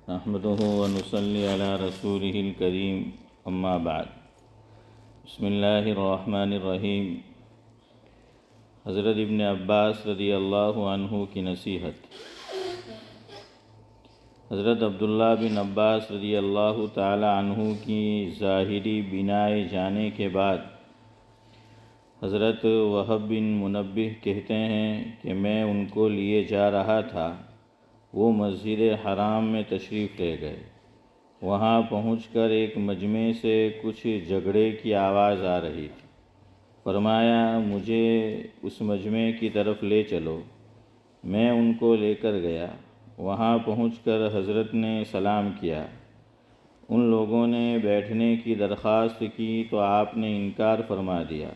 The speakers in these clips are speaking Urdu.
نحمده ونصلي على رسوله الكريم اما بعد بسم اللہ الرحمن الرحیم۔ حضرت ابن عباس رضی اللہ عنہ کی نصیحت۔ حضرت عبداللہ بن عباس رضی اللہ تعالی عنہ کی ظاہری بینائے جانے کے بعد حضرت وہب بن منبہ کہتے ہیں کہ میں ان کو لیے جا رہا تھا، وہ مسجد حرام میں تشریف لے گئے۔ وہاں پہنچ کر ایک مجمع سے کچھ جھگڑے کی آواز آ رہی تھی۔ فرمایا مجھے اس مجمع کی طرف لے چلو۔ میں ان کو لے کر گیا۔ وہاں پہنچ کر حضرت نے سلام کیا۔ ان لوگوں نے بیٹھنے کی درخواست کی تو آپ نے انکار فرما دیا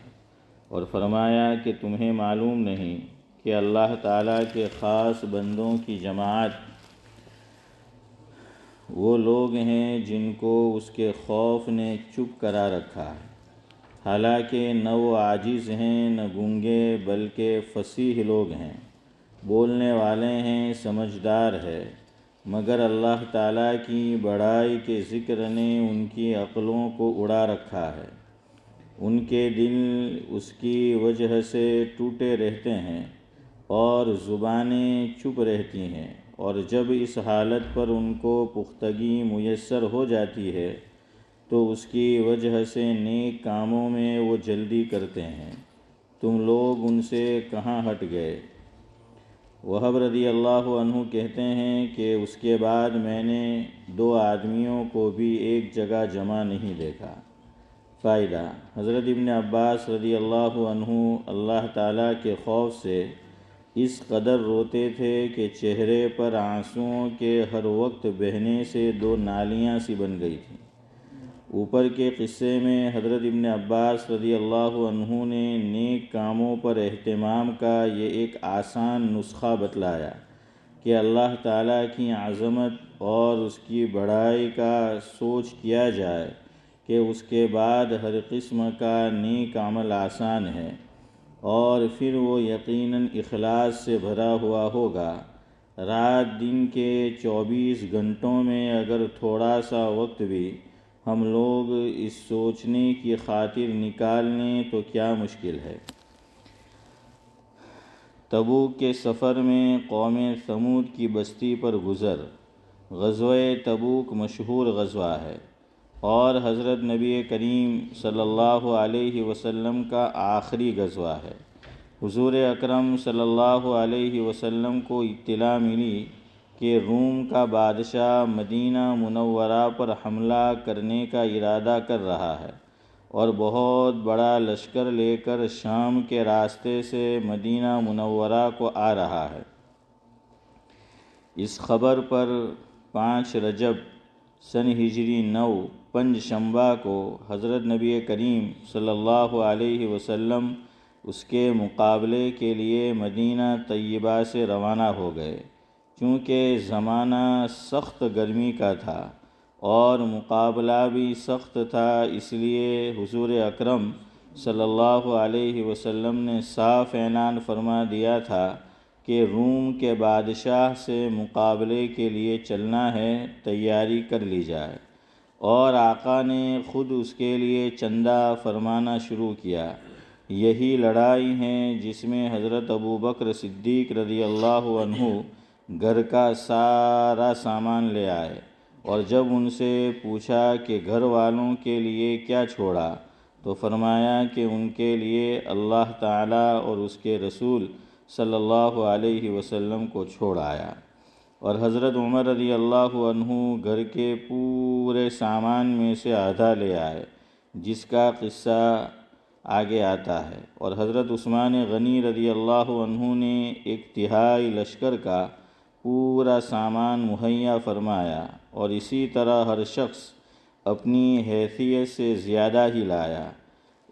اور فرمایا کہ تمہیں معلوم نہیں کہ اللہ تعالیٰ کے خاص بندوں کی جماعت وہ لوگ ہیں جن کو اس کے خوف نے چپ کرا رکھا ہے، حالانکہ نہ وہ عاجز ہیں نہ گونگے بلکہ فصیح لوگ ہیں، بولنے والے ہیں، سمجھدار ہے، مگر اللہ تعالیٰ کی بڑائی کے ذکر نے ان کی عقلوں کو اڑا رکھا ہے، ان کے دل اس کی وجہ سے ٹوٹے رہتے ہیں اور زبانیں چپ رہتی ہیں، اور جب اس حالت پر ان کو پختگی میسر ہو جاتی ہے تو اس کی وجہ سے نیک کاموں میں وہ جلدی کرتے ہیں۔ تم لوگ ان سے کہاں ہٹ گئے؟ وہب رضی اللہ عنہ کہتے ہیں کہ اس کے بعد میں نے دو آدمیوں کو بھی ایک جگہ جمع نہیں دیکھا۔ فائدہ: حضرت ابن عباس رضی اللہ عنہ اللہ تعالیٰ کے خوف سے اس قدر روتے تھے کہ چہرے پر آنسوؤں کے ہر وقت بہنے سے دو نالیاں سی بن گئی تھیں۔ اوپر کے قصے میں حضرت ابن عباس رضی اللہ عنہ نے نیک کاموں پر اہتمام کا یہ ایک آسان نسخہ بتلایا کہ اللہ تعالیٰ کی عظمت اور اس کی بڑائی کا سوچ کیا جائے کہ اس کے بعد ہر قسم کا نیک عمل آسان ہے، اور پھر وہ یقیناً اخلاص سے بھرا ہوا ہوگا۔ رات دن کے 24 گھنٹوں میں اگر تھوڑا سا وقت بھی ہم لوگ اس سوچنے کی خاطر نکال لیں تو کیا مشکل ہے۔ تبوک کے سفر میں قوم ثمود کی بستی پر گزر۔ غزوہ تبوک مشہور غزوہ ہے اور حضرت نبی کریم صلی اللہ علیہ وسلم کا آخری غزوہ ہے۔ حضور اکرم صلی اللہ علیہ وسلم کو اطلاع ملی کہ روم کا بادشاہ مدینہ منورہ پر حملہ کرنے کا ارادہ کر رہا ہے اور بہت بڑا لشکر لے کر شام کے راستے سے مدینہ منورہ کو آ رہا ہے۔ اس خبر پر 5 رجب سن ہجری 9 پنج شنبہ کو حضرت نبی کریم صلی اللہ علیہ وسلم اس کے مقابلے کے لیے مدینہ طیبہ سے روانہ ہو گئے۔ چونکہ زمانہ سخت گرمی کا تھا اور مقابلہ بھی سخت تھا، اس لیے حضور اکرم صلی اللہ علیہ وسلم نے صاف اعلان فرما دیا تھا کہ روم کے بادشاہ سے مقابلے کے لیے چلنا ہے، تیاری کر لی جائے، اور آقا نے خود اس کے لیے چندہ فرمانا شروع کیا۔ یہی لڑائی ہے جس میں حضرت ابوبکر صدیق رضی اللہ عنہ گھر کا سارا سامان لے آئے، اور جب ان سے پوچھا کہ گھر والوں کے لیے کیا چھوڑا تو فرمایا کہ ان کے لیے اللہ تعالیٰ اور اس کے رسول صلی اللہ علیہ وسلم کو چھوڑ آیا۔ اور حضرت عمر رضی اللہ عنہ گھر کے پورے سامان میں سے آدھا لے آئے، جس کا قصہ آگے آتا ہے، اور حضرت عثمان غنی رضی اللہ عنہ نے 1/3 لشکر کا پورا سامان مہیا فرمایا، اور اسی طرح ہر شخص اپنی حیثیت سے زیادہ ہی لایا۔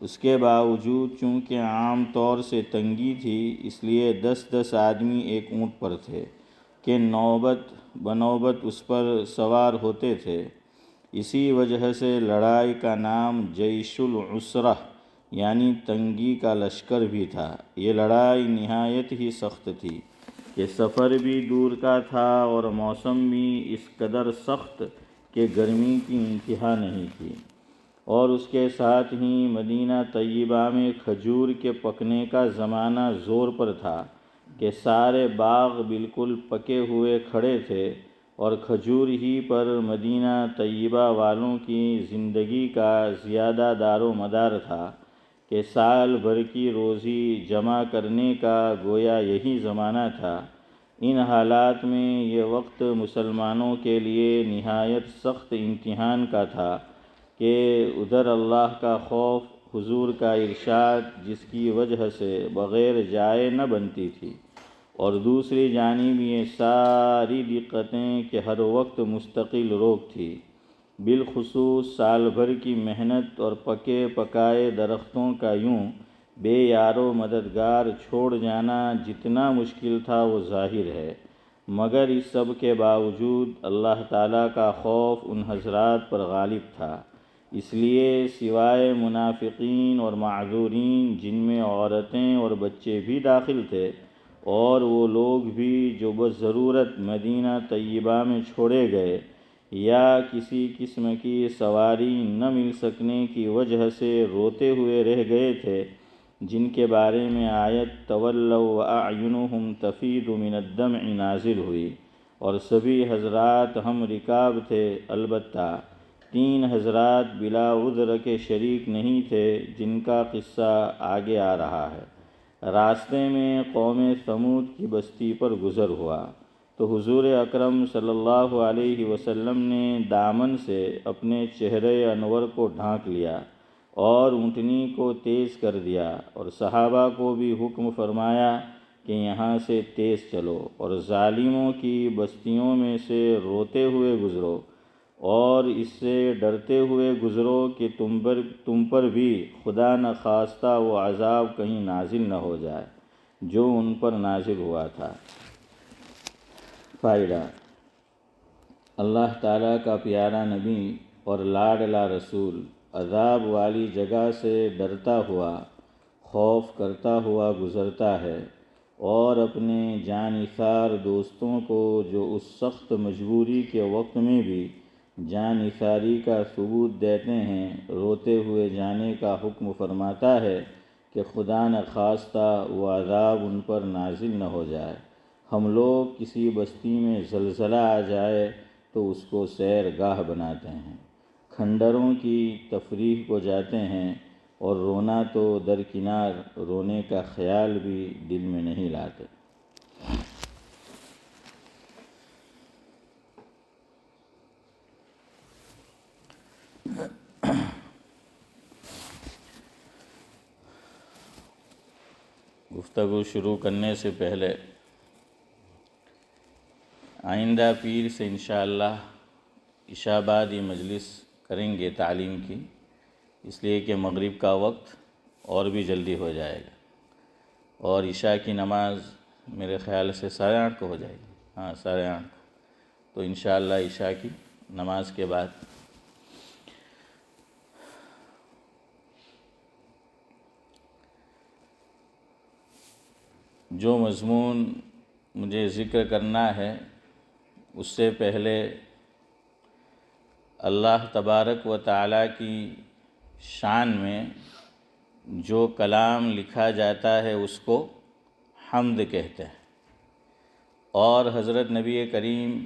اس کے باوجود چونکہ عام طور سے تنگی تھی، اس لیے 10 آدمی ایک اونٹ پر تھے کہ نوبت بنوبت اس پر سوار ہوتے تھے۔ اسی وجہ سے لڑائی کا نام جیش العسرہ یعنی تنگی کا لشکر بھی تھا۔ یہ لڑائی نہایت ہی سخت تھی۔ کہ سفر بھی دور کا تھا اور موسم بھی اس قدر سخت کہ گرمی کی انتہا نہیں تھی، اور اس کے ساتھ ہی مدینہ طیبہ میں کھجور کے پکنے کا زمانہ زور پر تھا کہ سارے باغ بالکل پکے ہوئے کھڑے تھے، اور کھجور ہی پر مدینہ طیبہ والوں کی زندگی کا زیادہ دار و مدار تھا کہ سال بھر کی روزی جمع کرنے کا گویا یہی زمانہ تھا۔ ان حالات میں یہ وقت مسلمانوں کے لیے نہایت سخت امتحان کا تھا کہ ادھر اللہ کا خوف، حضور کا ارشاد جس کی وجہ سے بغیر جائے نہ بنتی تھی، اور دوسری جانب یہ ساری دقتیں کہ ہر وقت مستقل روک تھی، بالخصوص سال بھر کی محنت اور پکے پکائے درختوں کا یوں بے یار و مددگار چھوڑ جانا جتنا مشکل تھا وہ ظاہر ہے، مگر اس سب کے باوجود اللہ تعالیٰ کا خوف ان حضرات پر غالب تھا، اس لیے سوائے منافقین اور معذورین جن میں عورتیں اور بچے بھی داخل تھے، اور وہ لوگ بھی جو بس ضرورت مدینہ طیبہ میں چھوڑے گئے یا کسی قسم کی سواری نہ مل سکنے کی وجہ سے روتے ہوئے رہ گئے تھے، جن کے بارے میں آیت تولوا واعینہم تفیض من الدمع نازل ہوئی، اور سبھی حضرات ہم رکاب تھے، البتہ 3 حضرات بلا عذر کے شریک نہیں تھے، جن کا قصہ آگے آ رہا ہے۔ راستے میں قوم ثمود کی بستی پر گزر ہوا تو حضور اکرم صلی اللہ علیہ وسلم نے دامن سے اپنے چہرے انور کو ڈھانک لیا اور اونٹنی کو تیز کر دیا، اور صحابہ کو بھی حکم فرمایا کہ یہاں سے تیز چلو اور ظالموں کی بستیوں میں سے روتے ہوئے گزرو، اور اس سے ڈرتے ہوئے گزرو کہ تم پر بھی خدا نخواستہ وہ عذاب کہیں نازل نہ ہو جائے جو ان پر نازل ہوا تھا۔ فائدہ: اللہ تعالیٰ کا پیارا نبی اور لاڈلا رسول عذاب والی جگہ سے ڈرتا ہوا، خوف کرتا ہوا گزرتا ہے، اور اپنے جانثار دوستوں کو جو اس سخت مجبوری کے وقت میں بھی جان نثاری کا ثبوت دیتے ہیں، روتے ہوئے جانے کا حکم فرماتا ہے کہ خدا نخواستہ وہ عذاب ان پر نازل نہ ہو جائے۔ ہم لوگ کسی بستی میں زلزلہ آ جائے تو اس کو سیر گاہ بناتے ہیں، کھنڈروں کی تفریح کو جاتے ہیں، اور رونا تو درکنار، رونے کا خیال بھی دل میں نہیں لاتے۔ گفتگو شروع کرنے سے پہلے آئندہ پیر سے انشاءاللہ عشاء بعد یہ مجلس کریں گے تعلیم کی، اس لیے کہ مغرب کا وقت اور بھی جلدی ہو جائے گا، اور عشاء کی نماز میرے خیال سے 8:30 کو ہو جائے گی، 8:30 کو، تو انشاءاللہ عشاء کی نماز کے بعد جو مضمون مجھے ذکر کرنا ہے اس سے پہلے اللہ تبارک و تعالیٰ کی شان میں جو کلام لکھا جاتا ہے اس کو حمد کہتے ہیں، اور حضرت نبی کریم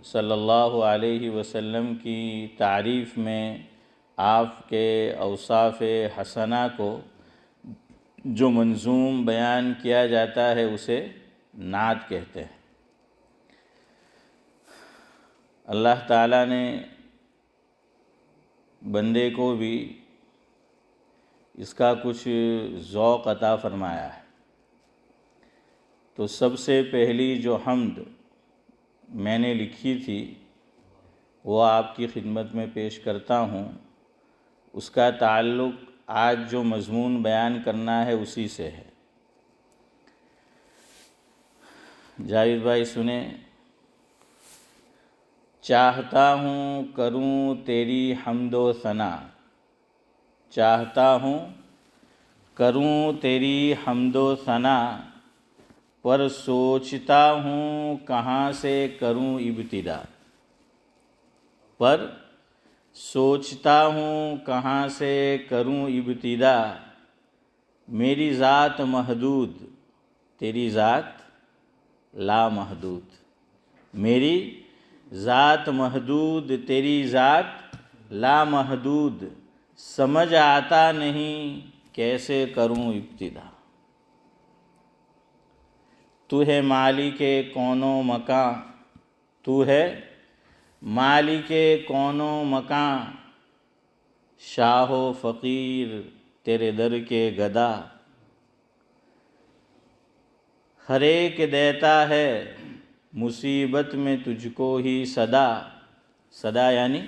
صلی اللہ علیہ وسلم کی تعریف میں آپ کے اوصاف حسنہ کو جو منظوم بیان کیا جاتا ہے اسے نعت کہتے ہیں۔ اللہ تعالیٰ نے بندے کو بھی اس کا کچھ ذوق عطا فرمایا ہے، تو سب سے پہلی جو حمد میں نے لکھی تھی وہ آپ کی خدمت میں پیش کرتا ہوں، اس کا تعلق آج جو مضمون بیان کرنا ہے اسی سے ہے۔ جاوید بھائی سنیں۔ چاہتا ہوں کروں تیری حمد و ثنا، چاہتا ہوں کروں تیری حمد و ثنا، پر سوچتا ہوں کہاں سے کروں ابتدا، پر سوچتا ہوں کہاں سے کروں ابتدا، میری ذات محدود تیری ذات لامحدود، میری ذات محدود تیری ذات لامحدود، سمجھ آتا نہیں کیسے کروں ابتدا۔ تو ہے مالک کون و مکان، تو ہے مالک کون و مکان، شاہ و فقیر تیرے در کے گدا، ہر ایک دیتا ہے مصیبت میں تجھ کو ہی صدا، صدا یعنی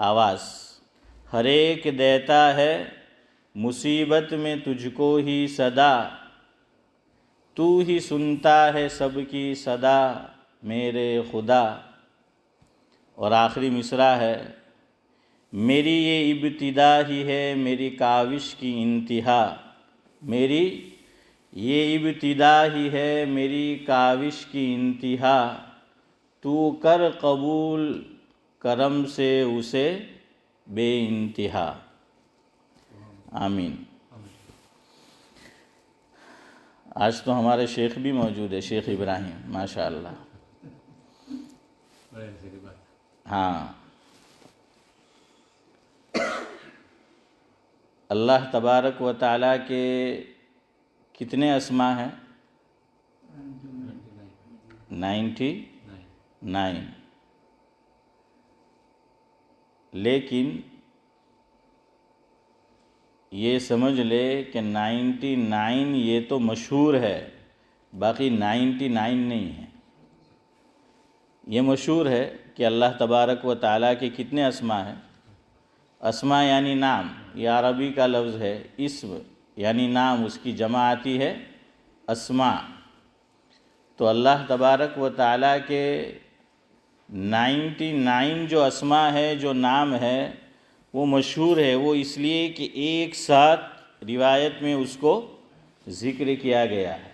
آواز، ہر ایک دیتا ہے مصیبت میں تجھ کو ہی صدا، تو ہی سنتا ہے سب کی صدا میرے خدا۔ اور آخری مصرع ہے، میری یہ ابتدا ہی ہے میری کاوش کی انتہا، میری یہ ابتدا ہی ہے میری کاوش کی انتہا، تو کر قبول کرم سے اسے بے انتہا۔ آمین۔ آج تو ہمارے شیخ بھی موجود ہے، شیخ ابراہیم، ماشاء اللہ۔ ہاں، اللہ تبارک و تعالیٰ کے کتنے اسماء ہیں؟ 99۔ لیکن یہ سمجھ لے کہ 99 یہ تو مشہور ہے، باقی 99 نہیں ہے۔ یہ مشہور ہے کہ اللہ تبارک و تعالیٰ کے کتنے اسماء ہیں؟ اسماء یعنی نام، یہ عربی کا لفظ ہے، اسم یعنی نام، اس کی جمع آتی ہے اسماء۔ تو اللہ تبارک و تعالیٰ کے 99 جو اسماء ہے، جو نام ہے، وہ مشہور ہے، وہ اس لیے کہ ایک ساتھ روایت میں اس کو ذکر کیا گیا ہے۔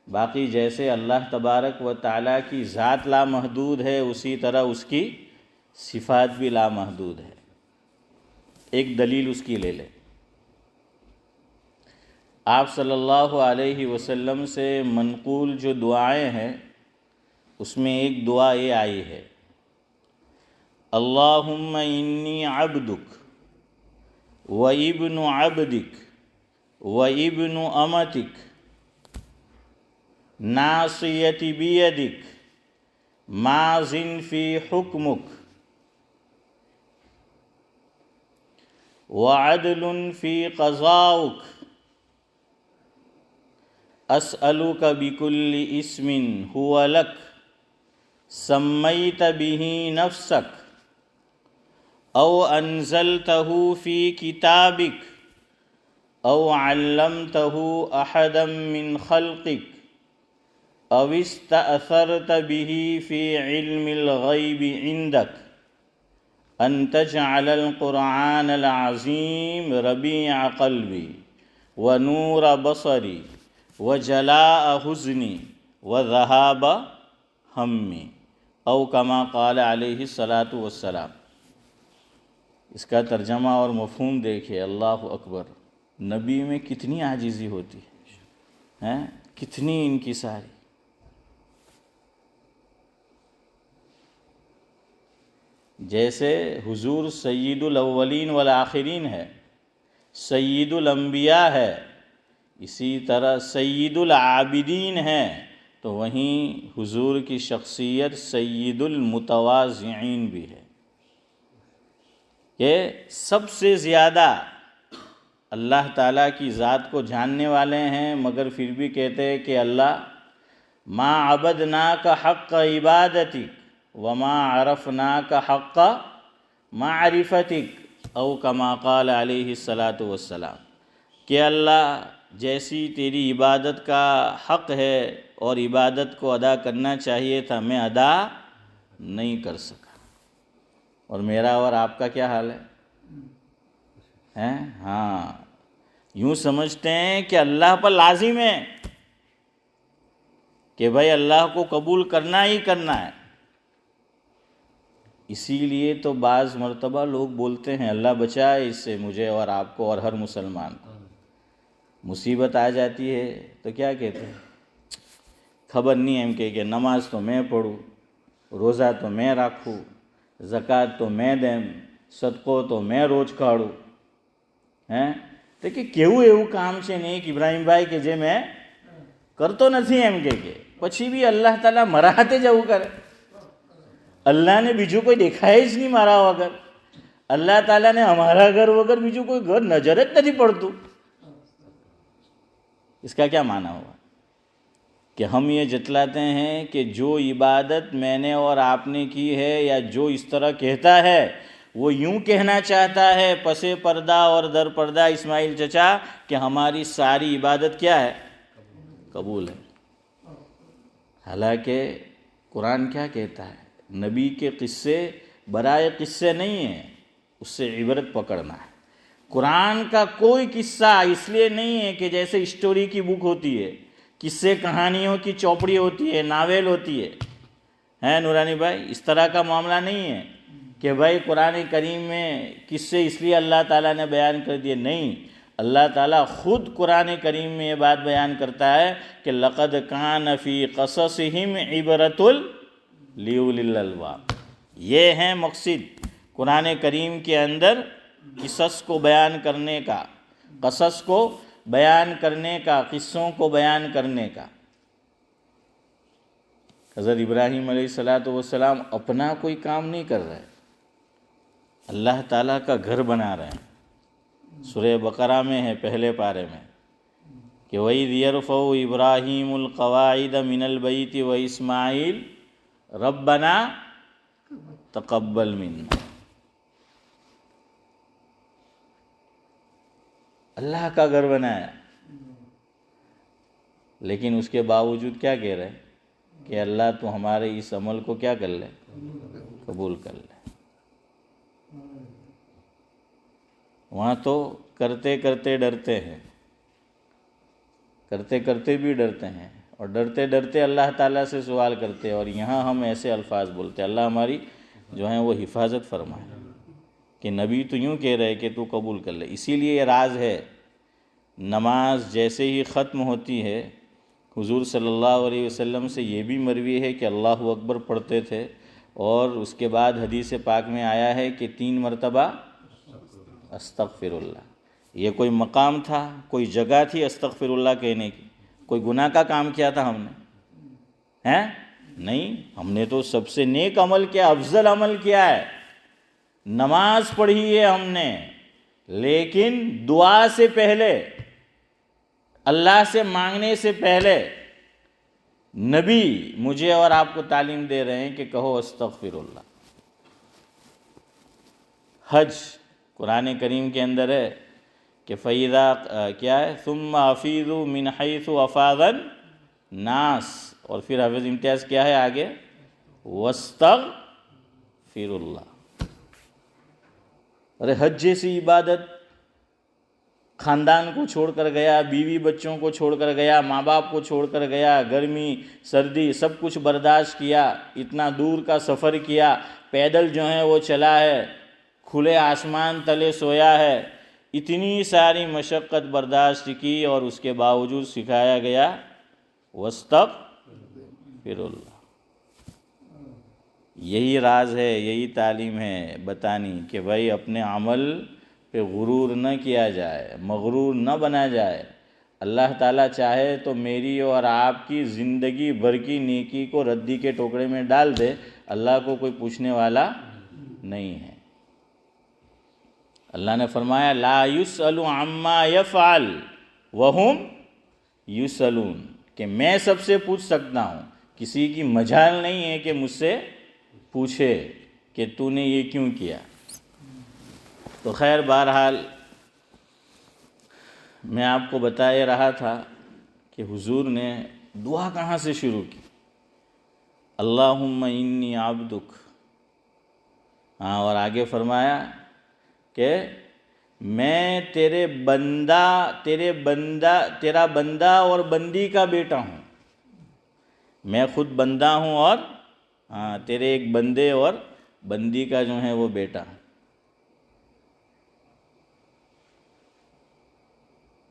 باقی جیسے اللہ تبارک و تعالیٰ کی ذات لامحدود ہے، اسی طرح اس کی صفات بھی لامحدود ہے۔ ایک دلیل اس کی لے لیں، آپ صلی اللہ علیہ وسلم سے منقول جو دعائیں ہیں، اس میں ایک دعا یہ آئی ہے، اللہم انی عبدک و ابن عبدک و ابن امتک ناصیتی بیدک ماضٍ فی حکمک وعدل فی قضاؤک اسألک بکل اسم هو لک سمیت بہ نفسک او انزلتہ فی کتابک او علمتہ احدا من خلقک او استأثرت بہ فی علم الغیب عندک ان تجعل القرآن العظیم ربیع قلبی ونور بصری وجلاء حزنی وذہاب ہمی، او کما قال علیہ الصلاۃ والسلام۔ اس کا ترجمہ اور مفہوم دیکھیں، اللہ اکبر، نبی میں کتنی عاجزی ہوتی ہے، کتنی انکساری۔ جیسے حضور سید الاولین والآخرین ہے، سید الانبیاء ہے، اسی طرح سید العابدین ہے، تو وہیں حضور کی شخصیت سید المتواضعین بھی ہے، کہ سب سے زیادہ اللہ تعالیٰ کی ذات کو جاننے والے ہیں، مگر پھر بھی کہتے ہیں کہ اللہ ما عبدناک حق عبادتک وما عرفناک حق معرفتک او کما قال علیہ الصلاۃ والسلام، کہ اللہ جیسی تیری عبادت کا حق ہے اور عبادت کو ادا کرنا چاہیے تھا، میں ادا نہیں کر سکا۔ اور میرا اور آپ کا کیا حال ہے؟ ہاں، یوں سمجھتے ہیں کہ اللہ پر لازم ہے کہ بھائی اللہ کو قبول کرنا ہی کرنا ہے۔ اسی لیے تو بعض مرتبہ لوگ بولتے ہیں اللہ بچائے اس سے مجھے اور آپ کو اور ہر مسلمان کو۔ مصیبت آ جاتی ہے تو کیا کہتے ہیں، خبر نہیں ہم کہ نماز تو میں پڑھوں، روزہ تو میں رکھوں، زکوٰۃ تو میں دیں، صدقو تو میں روز کاઢું ہیں تو کہ કેવું એવું કામ છે ને કે ઇબ્રાહીમભાઈ કે જે મેં કરતો નથી એમ કે પછી બી અલ્લાહ તાલા મારા હાથે જ આવું કરે। અલ્લાહને બીજું કોઈ દેખાય જ નહીં મારા વગર, અલ્લાહ તાલાને અમારા ઘર વગર બીજું કોઈ ઘર નજર જ નથી પડતું। اس کا کیا معنی ہوا کہ ہم یہ جتلاتے ہیں کہ جو عبادت میں نے اور آپ نے کی ہے یا جو اس طرح کہتا ہے وہ یوں کہنا چاہتا ہے پس پردہ اور در پردہ اسماعیل چچا کہ ہماری ساری عبادت کیا ہے، قبول ہے۔ حالانکہ قرآن کیا کہتا ہے، نبی کے قصے برائے قصے نہیں ہیں، اس سے عبرت پکڑنا ہے۔ قرآن کا کوئی قصہ اس لیے نہیں ہے کہ جیسے اسٹوری کی بک ہوتی ہے، قصے کہانیوں کی چوپڑی ہوتی ہے، ناول ہوتی ہے نورانی بھائی، اس طرح کا معاملہ نہیں ہے کہ بھائی قرآن کریم میں قصے اس لیے اللہ تعالیٰ نے بیان کر دیے، نہیں، اللہ تعالیٰ خود قرآن کریم میں یہ بات بیان کرتا ہے کہ لَقَدْ كَانَ فِي قَصَصِهِمْ عِبْرَةٌ لِأُولِي الْأَلْبَابِ۔ یہ ہے مقصد قرآن کریم کے اندر قصص کو بیان کرنے کا، قصص کو بیان کرنے کا، قصوں کو بیان کرنے کا۔ حضرت ابراہیم علیہ السلام اپنا کوئی کام نہیں کر رہے، اللہ تعالیٰ کا گھر بنا رہے ہیں۔ سورہ بقرہ میں ہے پہلے پارے میں کہ وَإِذْ يَرْفَعُ إِبْرَاهِيمُ الْقَوَاعِدَ مِنَ الْبَيْتِ وَإِسْمَاعِيلُ رَبَّنَا تَقَبَّلْ مِنَّا۔ اللہ کا گھر بنایا، لیکن اس کے باوجود کیا کہہ رہے کہ اللہ تو ہمارے اس عمل کو کیا کر لے، قبول کر لے۔ وہاں تو کرتے کرتے ڈرتے ہیں، کرتے کرتے بھی ڈرتے ہیں، اور ڈرتے ڈرتے اللہ تعالیٰ سے سوال کرتے ہیں، اور یہاں ہم ایسے الفاظ بولتے ہیں اللہ ہماری جو ہیں وہ حفاظت فرمائے کہ نبی تو یوں کہہ رہے کہ تو قبول کر لے۔ اسی لیے یہ راز ہے، نماز جیسے ہی ختم ہوتی ہے حضور صلی اللہ علیہ وسلم سے یہ بھی مروی ہے کہ اللہ اکبر پڑھتے تھے، اور اس کے بعد حدیث پاک میں آیا ہے کہ 3 مرتبہ استغفر اللہ۔ یہ کوئی مقام تھا، کوئی جگہ تھی استغفر اللہ کہنے کی؟ کوئی گناہ کا کام کیا تھا ہم نے؟ ہیں؟ نہیں، ہم نے تو سب سے نیک عمل کیا، افضل عمل کیا ہے، نماز پڑھی ہے ہم نے، لیکن دعا سے پہلے، اللہ سے مانگنے سے پہلے نبی مجھے اور آپ کو تعلیم دے رہے ہیں کہ کہو استغفر اللہ۔ حج قرآن کریم کے اندر ہے کہ فَإِذَا کیا ہے ثُمَّ أَفِيضُوا مِنْ حَيْثُ أَفَاضَ النَّاسُ، اور پھر حافظ امتیاز کیا ہے آگے، وَاسْتَغْفِرُ اللَّهِ۔ ارے حج جیسی عبادت خاندان کو چھوڑ کر گیا، بیوی بچوں کو چھوڑ کر گیا، ماں باپ کو چھوڑ کر گیا، گرمی سردی سب کچھ برداشت کیا، اتنا دور کا سفر کیا، پیدل جو ہے وہ چلا ہے، کھلے آسمان تلے سویا ہے، اتنی ساری مشقت برداشت کی، اور اس کے باوجود سکھایا گیا وَاسْتَغْفِرُ اللَّهِ۔ یہی راز ہے، یہی تعلیم ہے بتانی کہ بھائی اپنے عمل پہ غرور نہ کیا جائے، مغرور نہ بنا جائے۔ اللہ تعالیٰ چاہے تو میری اور آپ کی زندگی بھر کی نیکی کو ردی کے ٹوکرے میں ڈال دے، اللہ کو کوئی پوچھنے والا نہیں ہے۔ اللہ نے فرمایا لا يسأل عما يفعل وهم يسألون، کہ میں سب سے پوچھ سکتا ہوں، کسی کی مجال نہیں ہے کہ مجھ سے پوچھے کہ تو نے یہ کیوں کیا۔ تو خیر بہرحال میں آپ کو بتا یہ رہا تھا کہ حضور نے دعا کہاں سے شروع کی، اللہم انی عبدک، اور آگے فرمایا کہ میں تیرا بندہ اور بندی کا بیٹا ہوں، میں خود بندہ ہوں اور تیرے ایک بندے اور بندی کا جو ہے وہ بیٹا.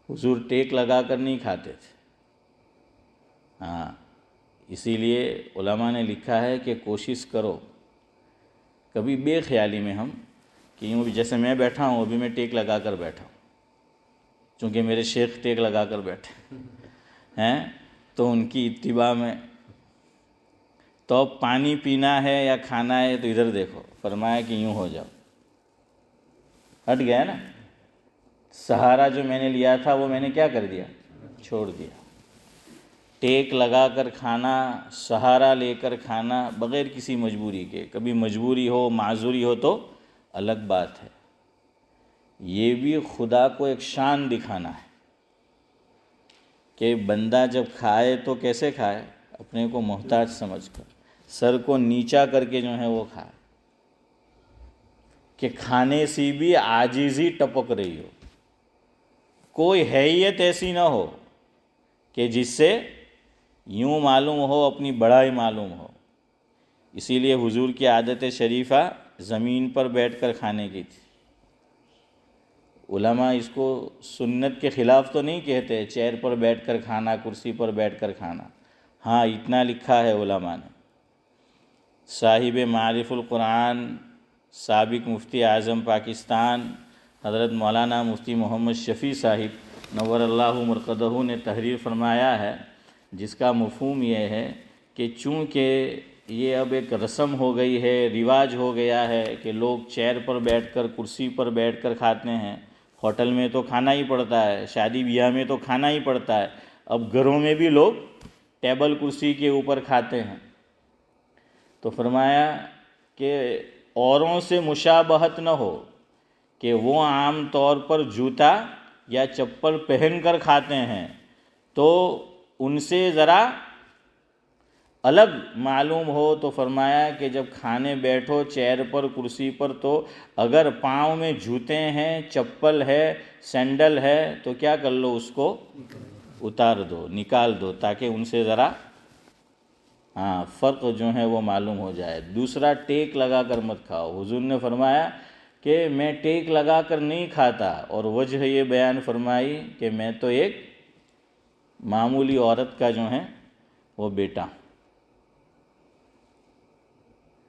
حضور ٹیک لگا کر نہیں کھاتے تھے. اسی لیے علماء نے لکھا ہے کہ کوشش کرو کبھی بے خیالی میں ہم کہ یوں بھی جیسے میں بیٹھا ہوں ابھی میں ٹیک لگا کر بیٹھا ہوں، چونکہ میرے شیخ ٹیک لگا کر بیٹھے ہیں تو ان کی اتباع میں. تو اب پانی پینا ہے یا کھانا ہے تو ادھر دیکھو، فرمایا کہ یوں ہو جاؤ. ہٹ گیا نا. سہارا جو میں نے لیا تھا وہ میں نے کیا کر دیا؟ چھوڑ دیا. ٹیک لگا کر کھانا، سہارا لے کر کھانا بغیر کسی مجبوری کے. کبھی مجبوری ہو، معذوری ہو تو الگ بات ہے. یہ بھی خدا کو ایک شان دکھانا ہے کہ بندہ جب کھائے تو کیسے کھائے؟ اپنے کو محتاج سمجھ کر، سر کو نیچا کر کے جو ہے وہ کھائے، کہ کھانے سے بھی عاجزی ٹپک رہی ہو. کوئی حیثیت ایسی نہ ہو کہ جس سے یوں معلوم ہو اپنی بڑائی معلوم ہو. اسی لیے حضور کی عادت شریفہ زمین پر بیٹھ کر کھانے کی تھی. علماء اس کو سنت کے خلاف تو نہیں کہتے چیئر پر بیٹھ کر کھانا، کرسی پر بیٹھ کر کھانا. ہاں اتنا لکھا ہے علماء نے. صاحب معارف القرآن، سابق مفتی اعظم پاکستان حضرت مولانا مفتی محمد شفیع صاحب نور اللہ مرقدہ نے تحریر فرمایا ہے، جس کا مفہوم یہ ہے کہ چونکہ یہ اب ایک رسم ہو گئی ہے، رواج ہو گیا ہے کہ لوگ چیئر پر بیٹھ کر، کرسی پر بیٹھ کر کھاتے ہیں. ہوٹل میں تو کھانا ہی پڑتا ہے، شادی بیاہ میں تو کھانا ہی پڑتا ہے، اب گھروں میں بھی لوگ ٹیبل کرسی کے اوپر کھاتے ہیں. تو فرمایا کہ اوروں سے مشابہت نہ ہو کہ وہ عام طور پر جوتا یا چپل پہن کر کھاتے ہیں تو ان سے ذرا الگ معلوم ہو. تو فرمایا کہ جب کھانے بیٹھو چیئر پر، کرسی پر، تو اگر پاؤں میں جوتے ہیں، چپل ہے، سینڈل ہے تو کیا کر لو، اس کو اتار دو، نکال دو، تاکہ ان سے ذرا فرق جو ہے وہ معلوم ہو جائے. دوسرا، ٹیک لگا کر مت کھاؤ. حضور نے فرمایا کہ میں ٹیک لگا کر نہیں کھاتا، اور وجہ یہ بیان فرمائی کہ میں تو ایک معمولی عورت کا جو ہے وہ بیٹا ہوں.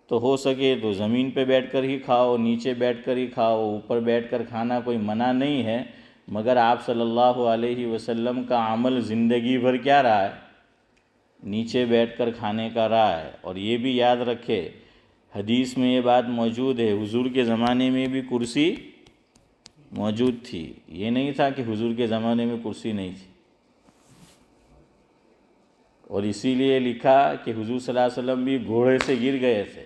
تو ہو سکے تو زمین پہ بیٹھ کر ہی کھاؤ، نیچے بیٹھ کر ہی کھاؤ، اوپر بیٹھ کر کھانا کوئی منع نہیں ہے، مگر آپ صلی اللہ علیہ وسلم کا عمل زندگی بھر کیا رہا ہے؟ نیچے بیٹھ کر کھانے کا رہا ہے. اور یہ بھی یاد رکھے، حدیث میں یہ بات موجود ہے، حضور کے زمانے میں بھی کرسی موجود تھی. یہ نہیں تھا کہ حضور کے زمانے میں کرسی نہیں تھی. اور اسی لیے لکھا کہ حضور صلی اللہ علیہ وسلم بھی گھوڑے سے گر گئے تھے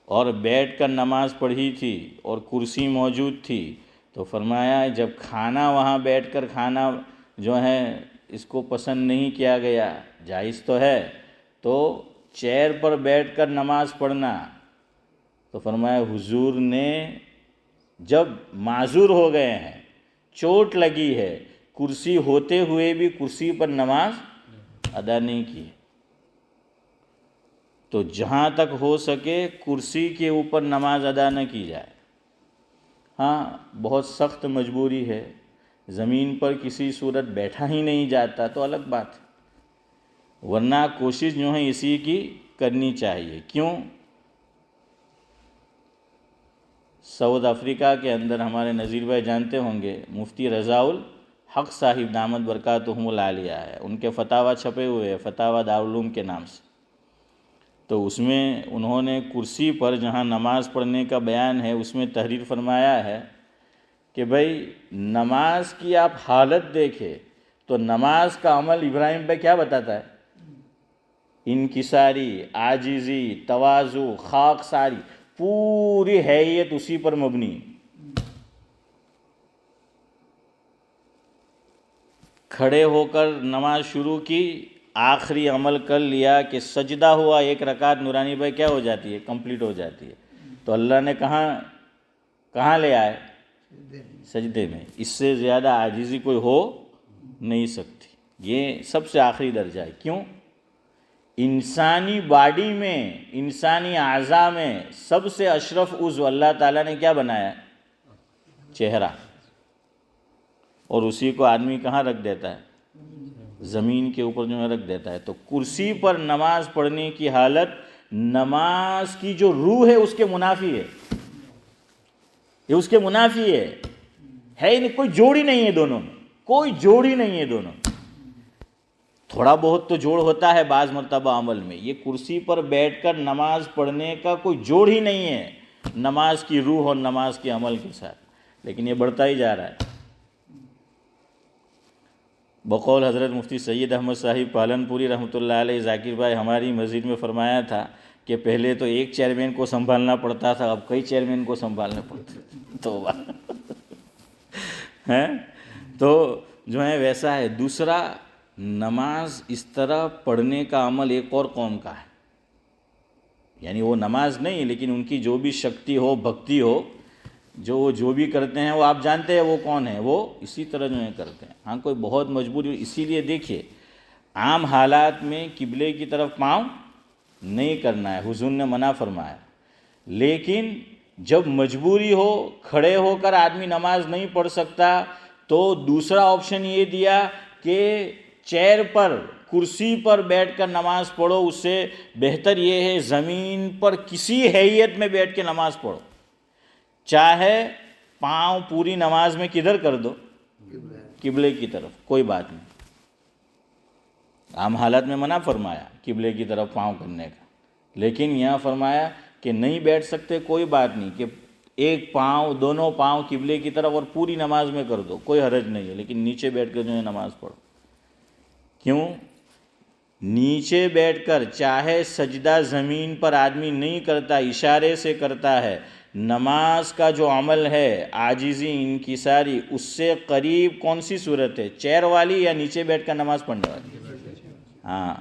اور بیٹھ کر نماز پڑھی تھی اور کرسی موجود تھی. تو فرمایا جب کھانا وہاں بیٹھ کر کھانا جو ہے اس کو پسند نہیں کیا گیا، جائز تو ہے، تو چیئر پر بیٹھ کر نماز پڑھنا. تو فرمایا حضور نے جب معذور ہو گئے ہیں، چوٹ لگی ہے، کرسی ہوتے ہوئے بھی کرسی پر نماز ادا نہیں کی. تو جہاں تک ہو سکے کرسی کے اوپر نماز ادا نہ کی جائے. ہاں بہت سخت مجبوری ہے، زمین پر کسی صورت بیٹھا ہی نہیں جاتا تو الگ بات ہے، ورنہ کوشش جو ہے اسی کی کرنی چاہیے. کیوں؟ ساؤتھ افریقہ کے اندر ہمارے نذیر بھائی جانتے ہوں گے، مفتی رضا الحق صاحب دامت برکاتہم العالیہ ہے، ان کے فتاویٰ چھپے ہوئے ہیں، فتاویٰ دارالعلوم کے نام سے. تو اس میں انہوں نے کرسی پر جہاں نماز پڑھنے کا بیان ہے اس میں تحریر فرمایا ہے کہ بھائی نماز کی آپ حالت دیکھیں تو نماز کا عمل ابراہیم پہ کیا بتاتا ہے؟ انکساری، عاجزی، تواضع، خاک ساری، پوری حیثیت اسی پر مبنی. کھڑے ہو کر نماز شروع کی، آخری عمل کر لیا کہ سجدہ ہوا، ایک رکعت نورانی بھائی کیا ہو جاتی ہے؟ کمپلیٹ ہو جاتی ہے. تو اللہ نے کہاں لے آئے؟ سجدے میں. اس سے زیادہ عاجزی کوئی ہو نہیں سکتی. یہ سب سے آخری درجہ ہے. کیوں؟ انسانی باڈی میں، انسانی اعضاء میں سب سے اشرف عضو اللہ تعالیٰ نے کیا بنایا ہے؟ چہرہ. اور اسی کو آدمی کہاں رکھ دیتا ہے؟ زمین کے اوپر جو ہے رکھ دیتا ہے. تو کرسی پر نماز پڑھنے کی حالت نماز کی جو روح ہے اس کے منافی ہے. یہ اس کے منافی ہے ہی نہیں. کوئی جوڑی نہیں ہے دونوں میں، کوئی جوڑی نہیں ہے دونوں میں. تھوڑا بہت تو جوڑ ہوتا ہے بعض مرتبہ عمل میں. یہ کرسی پر بیٹھ کر نماز پڑھنے کا کوئی جوڑ ہی نہیں ہے نماز کی روح اور نماز کے عمل کے ساتھ. لیکن یہ بڑھتا ہی جا رہا ہے. بقول حضرت مفتی سید احمد صاحب پالنپوری رحمۃ اللہ علیہ، ذاکر بھائی ہماری مسجد میں فرمایا تھا کہ پہلے تو ایک چیئرمین کو سنبھالنا پڑتا تھا، اب کئی چیئرمین کو سنبھالنا پڑتا ہے. تو جو ہے ویسا ہے. دوسرا، نماز اس طرح پڑھنے کا عمل ایک اور قوم کا ہے. یعنی وہ نماز نہیں لیکن ان کی جو بھی شکتی ہو، بھکتی ہو، جو بھی کرتے ہیں وہ آپ جانتے ہیں وہ کون ہے، وہ اسی طرح جو ہے کرتے ہیں. ہاں کوئی بہت مجبوری، اسی لیے دیکھیے عام حالات میں قبلے کی طرف پاؤں نہیں کرنا ہے، حضور نے منع فرمایا. لیکن جب مجبوری ہو، کھڑے ہو کر آدمی نماز نہیں پڑھ سکتا، تو دوسرا آپشن یہ دیا کہ چیئر پر، کرسی پر بیٹھ کر نماز پڑھو. اس سے بہتر یہ ہے زمین پر کسی ہیئت میں بیٹھ کے نماز پڑھو. چاہے پاؤں پوری نماز میں کدھر کر دو، قبلے کی طرف، کوئی بات نہیں. عام حالات میں منع فرمایا قبلے کی طرف پاؤں کرنے کا. لیکن یہاں فرمایا کہ نہیں بیٹھ سکتے، کوئی بات نہیں، کہ ایک پاؤں، دونوں پاؤں قبلے کی طرف اور پوری نماز میں کر دو، کوئی حرج نہیں ہے. لیکن نیچے بیٹھ کر جو ہے نماز پڑھو. کیوں؟ نیچے بیٹھ کر چاہے سجدہ زمین پر آدمی نہیں کرتا، اشارے سے کرتا ہے، نماز کا جو عمل ہے عاجزی، انکساری، اس سے قریب کون سی صورت ہے؟ چیئر والی یا نیچے بیٹھ کر نماز پڑھنے والی؟ ہاں.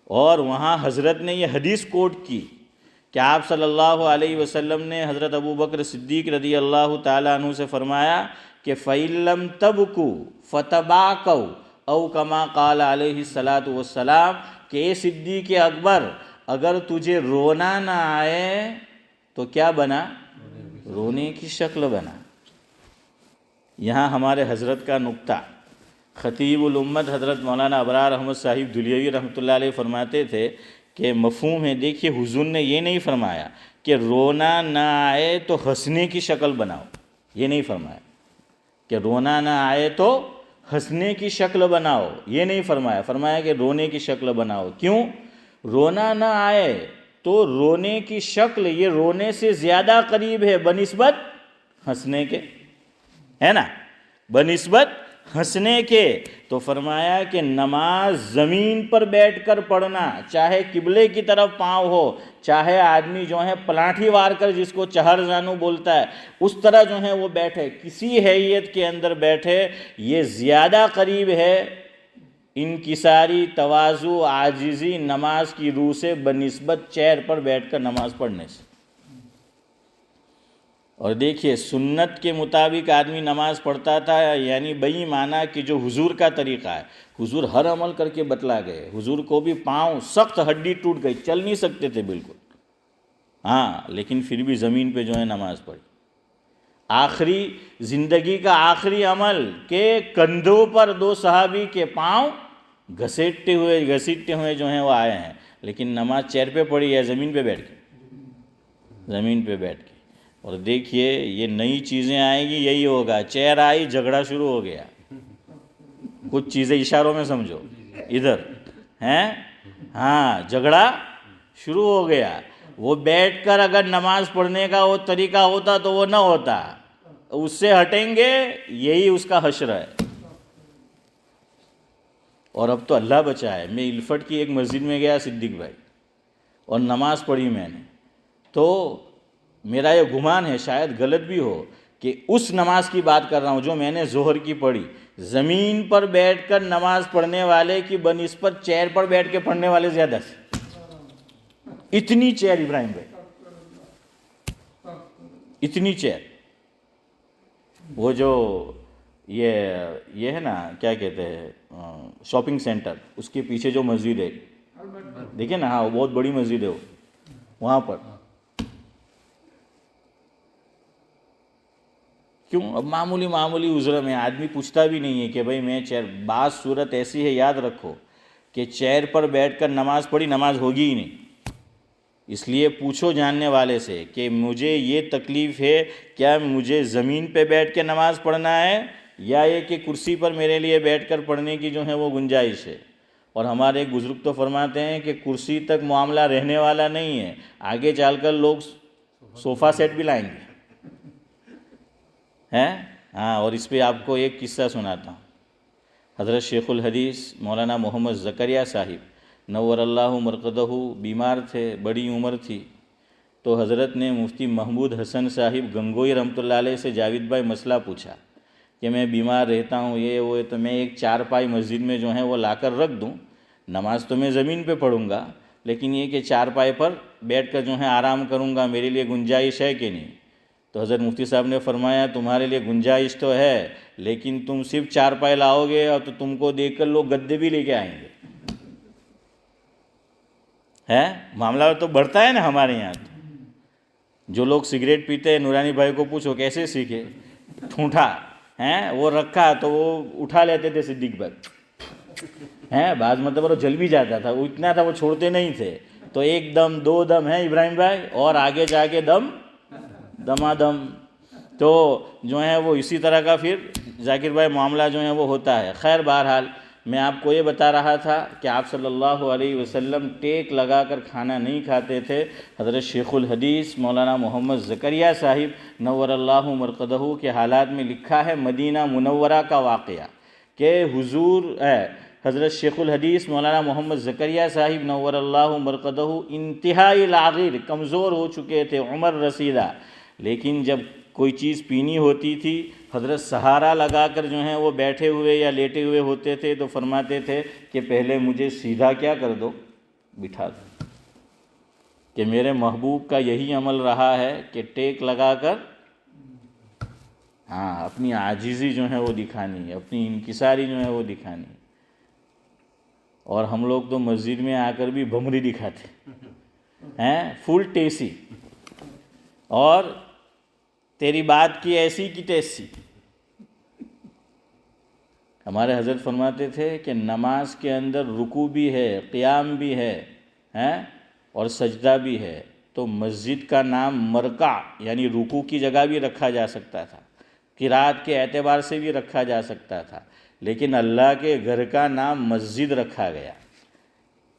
اور وہاں حضرت نے یہ حدیث کوٹ کی کہ آپ صلی اللہ علیہ وسلم نے حضرت ابو بکر صدیق رضی اللہ تعالیٰ عنہ سے فرمایا کہ فَإِن لَمْ تَبْكُوا فَتَبَاكَوْا او کما قال علیہ الصلاۃ والسلام، کہ اے صدیق اکبر، اگر تجھے رونا نہ آئے تو کیا بنا؟ رونے کی شکل بنا. یہاں ہمارے حضرت کا نکتہ، خطیب الامت حضرت مولانا ابرار احمد صاحب دلیوی رحمۃ اللہ علیہ فرماتے تھے کہ مفہوم ہے. دیکھیے حضور نے یہ نہیں فرمایا کہ رونا نہ آئے تو ہنسنے کی شکل بناؤ، یہ نہیں فرمایا. کہ رونا نہ آئے تو ہنسنے کی شکل بناؤ، یہ نہیں فرمایا. فرمایا کہ رونے کی شکل بناؤ. کیوں؟ رونا نہ آئے تو رونے کی شکل یہ رونے سے زیادہ قریب ہے بنسبت ہنسنے کے، ہے نا، بنسبت ہنسنے کے. تو فرمایا کہ نماز زمین پر بیٹھ کر پڑھنا، چاہے قبلے کی طرف پاؤں ہو، چاہے آدمی جو ہے پلاٹھی وار کر، جس کو چہر زانو بولتا ہے، اس طرح جو ہے وہ بیٹھے، کسی حیثیت کے اندر بیٹھے، یہ زیادہ قریب ہے انکساری، تواضع، عاجزی نماز کی روح سے بنسبت چیئر پر بیٹھ کر نماز پڑھنے سے. اور دیکھیے سنت کے مطابق آدمی نماز پڑھتا تھا، یعنی بئی معنی کہ جو حضور کا طریقہ ہے. حضور ہر عمل کر کے بتلا گئے. حضور کو بھی پاؤں سخت ہڈی ٹوٹ گئی، چل نہیں سکتے تھے بالکل، ہاں، لیکن پھر بھی زمین پہ جو ہے نماز پڑھی. آخری زندگی کا آخری عمل کہ کندھوں پر دو صحابی کے پاؤں گھسیٹتے ہوئے جو ہیں وہ آئے ہیں. لیکن نماز چیئر پہ پڑھی ہے زمین پہ بیٹھ کے، زمین پہ بیٹھ کے. اور دیکھیے یہ نئی چیزیں آئیں گی، یہی ہوگا. چیئر آئی، جھگڑا شروع ہو گیا. کچھ چیزیں اشاروں میں سمجھو، ادھر ہیں، ہاں، جھگڑا شروع ہو گیا. وہ بیٹھ کر اگر نماز پڑھنے کا وہ طریقہ ہوتا تو وہ نہ ہوتا. اس سے ہٹیں گے، یہی اس کا حشر ہے. اور اب تو اللہ بچائے، میں الفٹ کی ایک مسجد میں گیا صدیق بھائی، اور نماز پڑھی میں نے، تو میرا یہ گمان ہے، شاید غلط بھی ہو، کہ اس نماز کی بات کر رہا ہوں جو میں نے ظہر کی پڑھی. زمین پر بیٹھ کر نماز پڑھنے والے کی بنسبت چیئر پر بیٹھ کے پڑھنے والے زیادہ سے. اتنی چیئر ابراہیم بھائی، اتنی چیئر. وہ جو یہ ہے نا، کیا کہتے ہیں، شاپنگ سینٹر، اس کے پیچھے جو مسجد ہے، دیکھیں نا, ہاں وہ بہت بڑی مسجد ہے وہاں پر. کیوں؟ اب معمولی عذر میں آدمی پوچھتا بھی نہیں ہے کہ بھائی میں چیئر, بعض صورت ایسی ہے یاد رکھو کہ چیئر پر بیٹھ کر نماز پڑھی, نماز ہوگی ہی نہیں. اس لیے پوچھو جاننے والے سے کہ مجھے یہ تکلیف ہے, کیا مجھے زمین پہ بیٹھ کے نماز پڑھنا ہے یا یہ کہ کرسی پر میرے لیے بیٹھ کر پڑھنے کی جو ہے وہ گنجائش ہے. اور ہمارے ایک بزرگ تو فرماتے ہیں کہ کرسی تک معاملہ رہنے والا نہیں ہے, آگے چل کر لوگ صوفہ سیٹ بھی لائیں گے ہیں. ہاں, اور اس پہ آپ کو ایک قصہ سناتا ہوں. حضرت شیخ الحدیث مولانا محمد زکریا صاحب نور اللہ مرقدہ بیمار تھے, بڑی عمر تھی, تو حضرت نے مفتی محمود حسن صاحب گنگوئی رحمۃ اللہ علیہ سے جاوید بھائی مسئلہ پوچھا کہ میں بیمار رہتا ہوں, یہ وہ, تو میں ایک چارپائی مسجد میں جو ہے وہ لا کر رکھ دوں, نماز تو میں زمین پہ پڑھوں گا لیکن یہ کہ چارپائی پر بیٹھ کر جو ہے آرام کروں گا, میرے لیے گنجائش ہے کہ نہیں؟ تو حضرت مفتی صاحب نے فرمایا تمہارے لیے گنجائش تو ہے, لیکن تم صرف چارپائی لاؤ گے اور تو تم کو دیکھ کر لوگ گدے بھی لے کے آئیں گے. ہے معاملہ تو بڑھتا ہے نا ہمارے یہاں. جو لوگ سگریٹ پیتے ہیں, نورانی بھائی کو پوچھو کیسے سیکھے, ٹھونٹا ہیں وہ رکھا تو وہ اٹھا لیتے تھے صدیق بھائی ہیں, بعض مطلب وہ جل بھی جاتا تھا, وہ اتنا تھا وہ چھوڑتے نہیں تھے, تو ایک دم دو دم ہے ابراہیم بھائی, اور آگے جا کے دم دمادم. تو جو ہے وہ اسی طرح کا پھر ذاکر بھائی معاملہ جو ہے وہ ہوتا ہے. خیر بہرحال میں آپ کو یہ بتا رہا تھا کہ آپ صلی اللہ علیہ وسلم ٹیک لگا کر کھانا نہیں کھاتے تھے. حضرت شیخ الحدیث مولانا محمد زکریا صاحب نور اللہ مرقدہ کے حالات میں لکھا ہے مدینہ منورہ کا واقعہ کہ حضور حضرت شیخ الحدیث مولانا محمد زکریا صاحب نور اللہ مرقدہ انتہائی لاغر, کمزور ہو چکے تھے, عمر رسیدہ, لیکن جب کوئی چیز پینی ہوتی تھی حضرت سہارا لگا کر جو ہیں وہ بیٹھے ہوئے یا لیٹے ہوئے ہوتے تھے تو فرماتے تھے کہ پہلے مجھے سیدھا کیا کر دو, بٹھا دو. کہ میرے محبوب کا یہی عمل رہا ہے کہ ٹیک لگا کر ہاں اپنی عاجزی جو ہے وہ دکھانی ہے, اپنی انکساری جو ہے وہ دکھانی. اور ہم لوگ تو مسجد میں آ کر بھی بھمری دکھاتے ہیں, فل ٹیسی, اور تیری بات کی ایسی کی تیسی. ہمارے حضرت فرماتے تھے کہ نماز کے اندر رکوع بھی ہے, قیام بھی ہے اور سجدہ بھی ہے, تو مسجد کا نام مرکع یعنی رکوع کی جگہ بھی رکھا جا سکتا تھا, قرات کے اعتبار سے بھی رکھا جا سکتا تھا, لیکن اللہ کے گھر کا نام مسجد رکھا گیا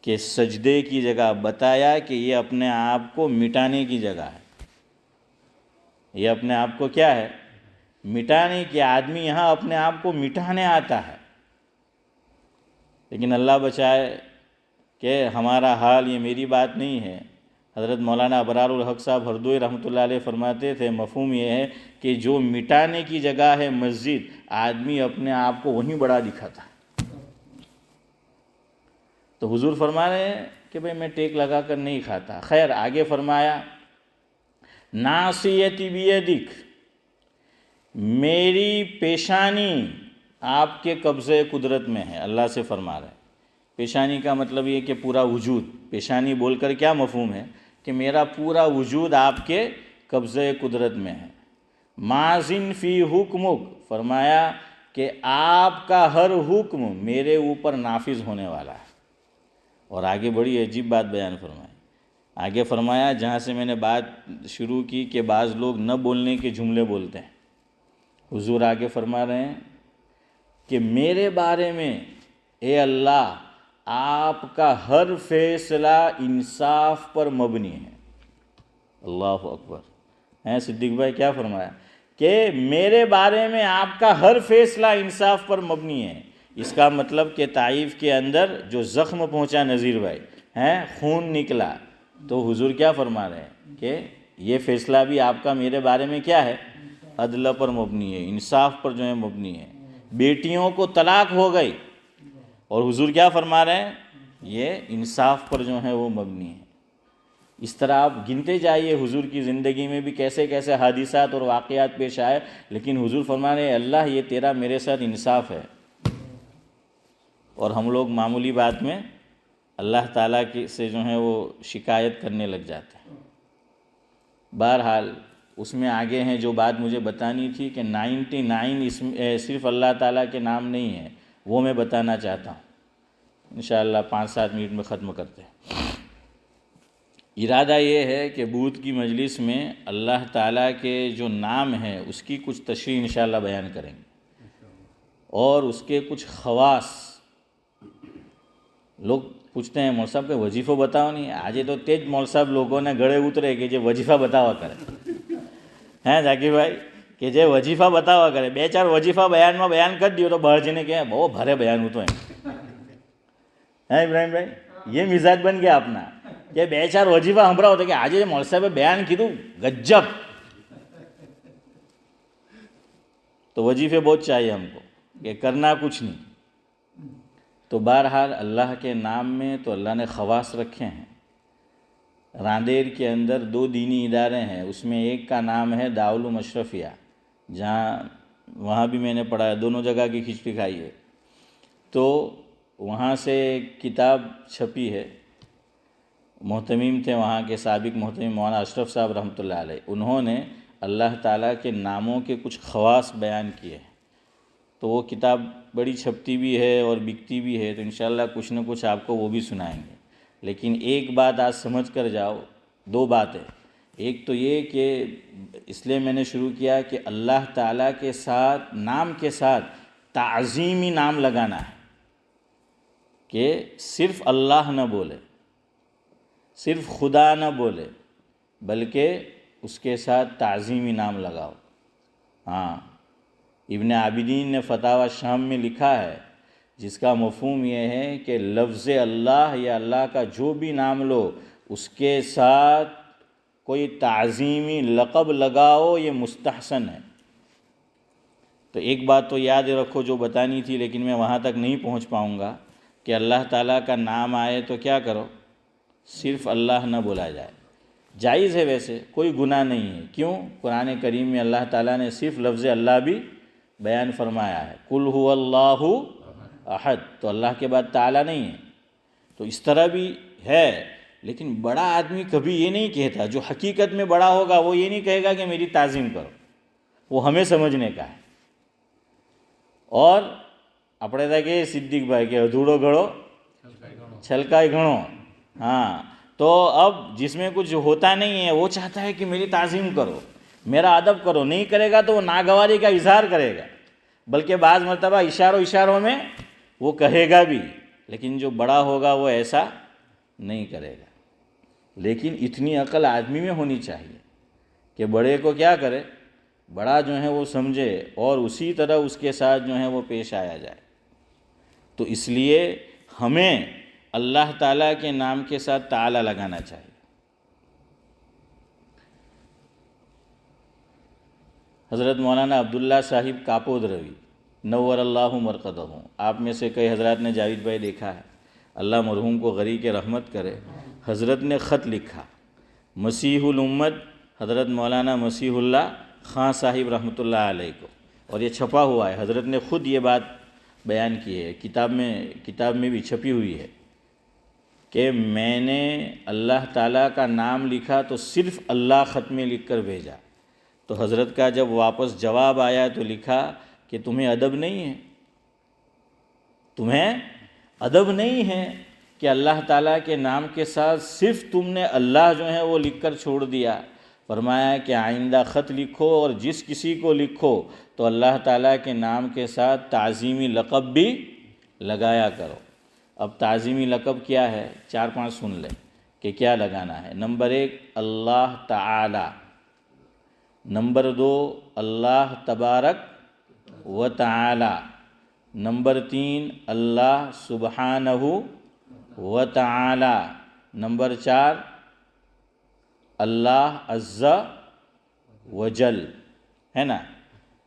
کہ سجدے کی جگہ, بتایا کہ یہ اپنے آپ کو مٹانے کی جگہ ہے. یہ اپنے آپ کو کیا ہے, مٹانے کی. آدمی یہاں اپنے آپ کو مٹانے آتا ہے, لیکن اللہ بچائے کہ ہمارا حال یہ میری بات نہیں ہے. حضرت مولانا ابرار الحق صاحب ہردوئی رحمۃ اللہ علیہ فرماتے تھے مفہوم یہ ہے کہ جو مٹانے کی جگہ ہے مسجد, آدمی اپنے آپ کو وہیں بڑا دکھاتا ہے. تو حضور فرما رہے ہیں کہ بھئی میں ٹیک لگا کر نہیں کھاتا. خیر آگے فرمایا ناصیتی بیدک, میری پیشانی آپ کے قبضے قدرت میں ہے. اللہ سے فرما رہے ہیں. پیشانی کا مطلب یہ کہ پورا وجود, پیشانی بول کر کیا مفہوم ہے کہ میرا پورا وجود آپ کے قبضے قدرت میں ہے. ماذن فی حکمک, فرمایا کہ آپ کا ہر حکم میرے اوپر نافذ ہونے والا ہے. اور آگے بڑی عجیب بات بیان فرمائی. آگے فرمایا جہاں سے میں نے بات شروع کی کہ بعض لوگ نہ بولنے کے جملے بولتے ہیں. حضور آگے فرما رہے ہیں کہ میرے بارے میں اے اللہ آپ کا ہر فیصلہ انصاف پر مبنی ہے. اللہ اکبر. ہیں صدیق بھائی کیا فرمایا کہ میرے بارے میں آپ کا ہر فیصلہ انصاف پر مبنی ہے. اس کا مطلب کہ طائف کے اندر جو زخم پہنچا نذیر بھائی ہیں, خون نکلا, تو حضور کیا فرما رہے ہیں کہ یہ فیصلہ بھی آپ کا میرے بارے میں کیا ہے, عدل پر مبنی ہے, انصاف پر جو ہے مبنی ہے. بیٹیوں کو طلاق ہو گئی اور حضور کیا فرما رہے ہیں, یہ انصاف پر جو ہے وہ مبنی ہے. اس طرح آپ گنتے جائیے حضور کی زندگی میں بھی کیسے کیسے حادثات اور واقعات پیش آئے, لیکن حضور فرما رہے ہیں اللہ یہ تیرا میرے ساتھ انصاف ہے. اور ہم لوگ معمولی بات میں اللہ تعالیٰ کی سے جو ہے وہ شکایت کرنے لگ جاتے ہیں۔ بہرحال اس میں آگے ہیں جو بات مجھے بتانی تھی کہ 99 صرف اللہ تعالیٰ کے نام نہیں ہیں، وہ میں بتانا چاہتا ہوں۔ انشاءاللہ 5-7 منٹ میں ختم کرتے ہیں۔ ارادہ یہ ہے کہ بدھ کی مجلس میں اللہ تعالیٰ کے جو نام ہیں اس کی کچھ تشریح انشاءاللہ بیان کریں گے، اور اس کے کچھ خواص۔ لوگ پوچھتے ہیں مول صاحب کہ وظیفہ بتاؤ نہیں، آج تو تیج مول صاحب لوگوں نے گڑے اترے کہ جو وظیفہ بتاوا کرے ہیں ذاکر بھائی، کہ جو وظیفہ بتاوا کرے 2-4 وظیفہ بیان کر دیو تو بہر جنے کہ بہت بھرے بیان ہوتا ہے ابراہیم بھائی، یہ مزاج بن گیا اپنا کہ 2-4 وظیفہ ہمراہ ہوتا کہ آج مول صاحب بیان کیدوں گجب۔ تو وظیفے بہت چاہیے ہم کو کہ کرنا کچھ نہیں۔ تو بہرحال اللہ کے نام میں تو اللہ نے خواص رکھے ہیں۔ راندیر کے اندر 2 دینی ادارے ہیں، اس میں ایک کا نام ہے دارالعلوم اشرفیہ، جہاں وہاں بھی میں نے پڑھا ہے، دونوں جگہ کی کھچڑی کھائی ہے۔ تو وہاں سے ایک کتاب چھپی ہے، محتمیم تھے وہاں کے سابق محتمیم مولانا اشرف صاحب رحمۃ اللہ علیہ، انہوں نے اللہ تعالیٰ کے ناموں کے کچھ خواص بیان کیے ہیں۔ تو وہ کتاب بڑی چھپتی بھی ہے اور بکتی بھی ہے، تو انشاءاللہ کچھ نہ کچھ آپ کو وہ بھی سنائیں گے۔ لیکن ایک بات آج سمجھ کر جاؤ، 2 باتیں۔ ایک تو یہ کہ اس لیے میں نے شروع کیا کہ اللہ تعالیٰ کے ساتھ نام کے ساتھ تعظیمی نام لگانا ہے، کہ صرف اللہ نہ بولے، صرف خدا نہ بولے، بلکہ اس کے ساتھ تعظیمی نام لگاؤ۔ ہاں، ابن عابدین نے فتاوی شام میں لکھا ہے، جس کا مفہوم یہ ہے کہ لفظ اللہ یا اللہ کا جو بھی نام لو اس کے ساتھ کوئی تعظیمی لقب لگاؤ، یہ مستحسن ہے۔ تو ایک بات تو یاد رکھو جو بتانی تھی، لیکن میں وہاں تک نہیں پہنچ پاؤں گا، کہ اللہ تعالیٰ کا نام آئے تو کیا کرو، صرف اللہ نہ بولا جائے۔ جائز ہے، ویسے کوئی گناہ نہیں ہے۔ کیوں؟ قرآن کریم میں اللہ تعالیٰ نے صرف لفظ اللہ بھی بیان فرمایا ہے، قل هو اللہ احد، تو اللہ کے بعد تعالیٰ نہیں ہے۔ تو اس طرح بھی ہے، لیکن بڑا آدمی کبھی یہ نہیں کہتا، جو حقیقت میں بڑا ہوگا وہ یہ نہیں کہے گا کہ میری تعظیم کرو، وہ ہمیں سمجھنے کا ہے۔ اور اپنے تھا کہ صدیق بھائی کہ ادھوڑو گھڑو چھلکائی گھڑو، ہاں، تو اب جس میں کچھ ہوتا نہیں ہے وہ چاہتا ہے کہ میری تعظیم کرو، میرا ادب کرو، نہیں کرے گا تو وہ ناگواری کا اظہار کرے گا، بلکہ بعض مرتبہ اشاروں میں وہ کہے گا بھی، لیکن جو بڑا ہوگا وہ ایسا نہیں کرے گا۔ لیکن اتنی عقل آدمی میں ہونی چاہیے کہ بڑے کو کیا کرے، بڑا جو ہے وہ سمجھے اور اسی طرح اس کے ساتھ جو ہے وہ پیش آیا جائے۔ تو اس لیے ہمیں اللہ تعالیٰ کے نام کے ساتھ تعالی لگانا چاہیے۔ حضرت مولانا عبداللہ صاحب کاپود روی نور اللہ مرقدہ، آپ میں سے کئی حضرات نے جاوید بھائی دیکھا ہے، اللہ مرحوم کو غریق رحمت کرے، حضرت نے خط لکھا مسیح الامت حضرت مولانا مسیح اللہ خان صاحب رحمۃ اللہ علیہ کو، اور یہ چھپا ہوا ہے، حضرت نے خود یہ بات بیان کی ہے، کتاب میں بھی چھپی ہوئی ہے کہ میں نے اللہ تعالیٰ کا نام لکھا تو صرف اللہ خط میں لکھ کر بھیجا۔ تو حضرت کا جب واپس جواب آیا تو لکھا کہ تمہیں ادب نہیں ہے، تمہیں ادب نہیں ہے کہ اللہ تعالیٰ کے نام کے ساتھ صرف تم نے اللہ جو ہے وہ لکھ کر چھوڑ دیا۔ فرمایا کہ آئندہ خط لکھو اور جس کسی کو لکھو تو اللہ تعالیٰ کے نام کے ساتھ تعظیمی لقب بھی لگایا کرو۔ اب تعظیمی لقب کیا ہے؟ 4-5 سن لیں کہ کیا لگانا ہے۔ نمبر 1 اللہ تعالی، نمبر 2 اللہ تبارک و تعالی، نمبر 3 اللہ سبحانہ و تعالی، نمبر 4 اللہ عز و جل، ہے نا؟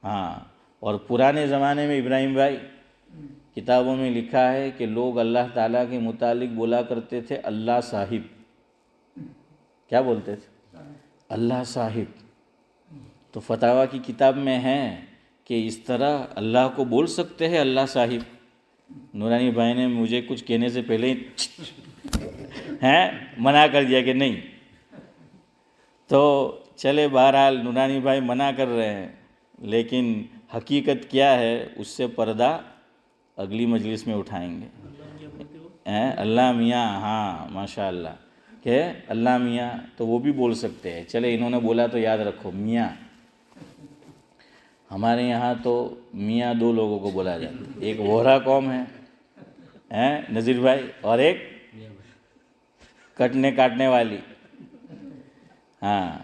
ہاں، اور پرانے زمانے میں ابراہیم بھائی کتابوں میں لکھا ہے کہ لوگ اللہ تعالیٰ کے متعلق بولا کرتے تھے اللہ صاحب۔ کیا بولتے تھے؟ اللہ صاحب۔ تو فتاوی کی کتاب میں ہے کہ اس طرح اللہ کو بول سکتے ہیں اللہ صاحب۔ نورانی بھائی نے مجھے کچھ کہنے سے پہلے ہی ہیں منع کر دیا کہ نہیں. تو چلے بہرحال نورانی بھائی منع کر رہے ہیں، لیکن حقیقت کیا ہے اس سے پردہ اگلی مجلس میں اٹھائیں گے. اللہ میاں، ہاں ماشاء اللہ، کہ اللہ میاں تو وہ بھی بول سکتے ہیں. چلے انہوں نے بولا تو یاد رکھو میاں. ہمارے یہاں تو میاں دو لوگوں کو بولا جاتا ہے، ایک وہرا قوم ہے نذیر بھائی، اور ایک کٹنے کاٹنے والی. ہاں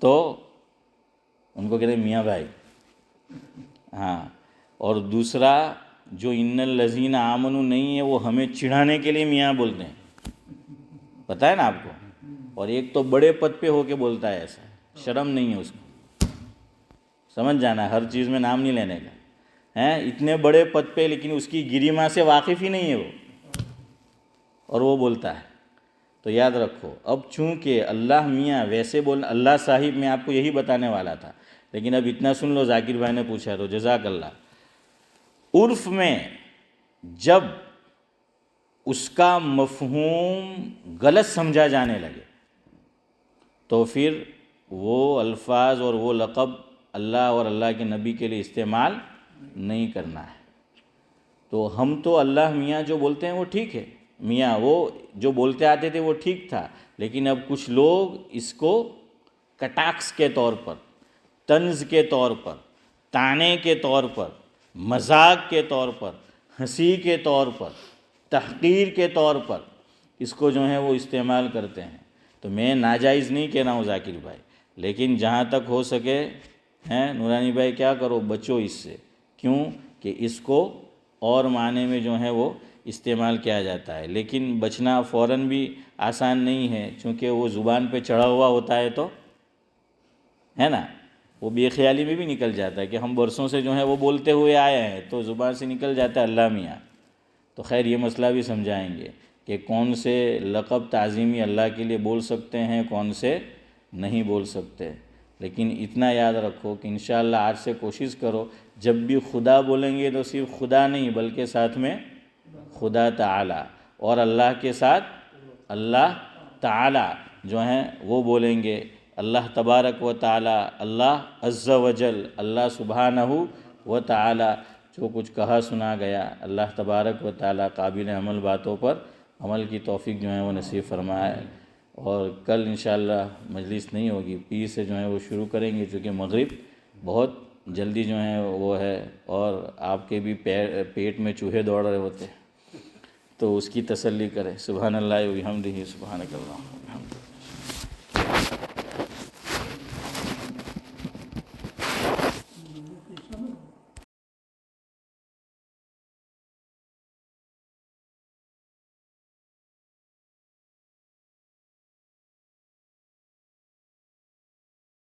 تو ان کو کہتے ہیں میاں بھائی. ہاں، اور دوسرا جو ان الذین آمنوا نہیں ہے وہ ہمیں چڑھانے کے لیے میاں بولتے ہیں، پتہ ہے نا آپ کو. اور ایک تو بڑے پد پہ ہو کے بولتا ہے، ایسا شرم نہیں ہے اس کو. سمجھ جانا، ہر چیز میں نام نہیں لینے کا ہیں. اتنے بڑے پد پہ لیکن اس کی گریما سے واقف ہی نہیں ہے وہ، اور وہ بولتا ہے. تو یاد رکھو. اب چونکہ اللہ میاں ویسے بول، اللہ صاحب میں آپ کو یہی بتانے والا تھا، لیکن اب اتنا سن لو. ذاکر بھائی نے پوچھا تو جزاک اللہ. عرف میں جب اس کا مفہوم غلط سمجھا جانے لگے تو پھر وہ الفاظ اور وہ لقب اللہ اور اللہ کے نبی کے لیے استعمال نہیں کرنا ہے. تو ہم تو اللہ میاں جو بولتے ہیں وہ ٹھیک ہے، میاں وہ جو بولتے آتے تھے وہ ٹھیک تھا، لیکن اب کچھ لوگ اس کو کٹاکس کے طور پر، طنز کے طور پر، طعنے کے طور پر، مذاق کے طور پر، ہنسی کے طور پر، تحقیر کے طور پر اس کو جو ہے وہ استعمال کرتے ہیں. تو میں ناجائز نہیں کہہ رہا ہوں ذاکر بھائی، لیکن جہاں تک ہو سکے ہیں نورانی بھائی کیا کرو، بچو اس سے. کیوں کہ اس کو اور معنی میں جو ہے وہ استعمال کیا جاتا ہے، لیکن بچنا فوراً بھی آسان نہیں ہے، چونکہ وہ زبان پہ چڑھا ہوا ہوتا ہے تو ہے نا، وہ بے خیالی میں بھی نکل جاتا ہے کہ ہم برسوں سے جو ہے وہ بولتے ہوئے آئے ہیں، تو زبان سے نکل جاتا ہے اللہ میاں. تو خیر یہ مسئلہ بھی سمجھائیں گے کہ کون سے لقب تعظیمی اللہ کے لیے بول سکتے ہیں، کون سے نہیں بول سکتے. لیکن اتنا یاد رکھو کہ انشاءاللہ آج سے کوشش کرو جب بھی خدا بولیں گے تو صرف خدا نہیں بلکہ ساتھ میں خدا تعالی، اور اللہ کے ساتھ اللہ تعالی جو ہیں وہ بولیں گے. اللہ تبارک و تعالی، اللہ عز و جل، اللہ سبحانہ و تعالی. جو کچھ کہا سنا گیا اللہ تبارک و تعالی قابل عمل باتوں پر عمل کی توفیق جو ہے وہ نصیب فرمائے. اور کل انشاءاللہ مجلس نہیں ہوگی، پیر سے جو ہے وہ شروع کریں گے، چونکہ مغرب بہت جلدی جو ہے وہ ہے، اور آپ کے بھی پیٹ میں چوہے دوڑ رہے ہوتے، تو اس کی تسلی کریں. سبحان اللہ و بحمدہ، سبحانک اللہم و بحمدک.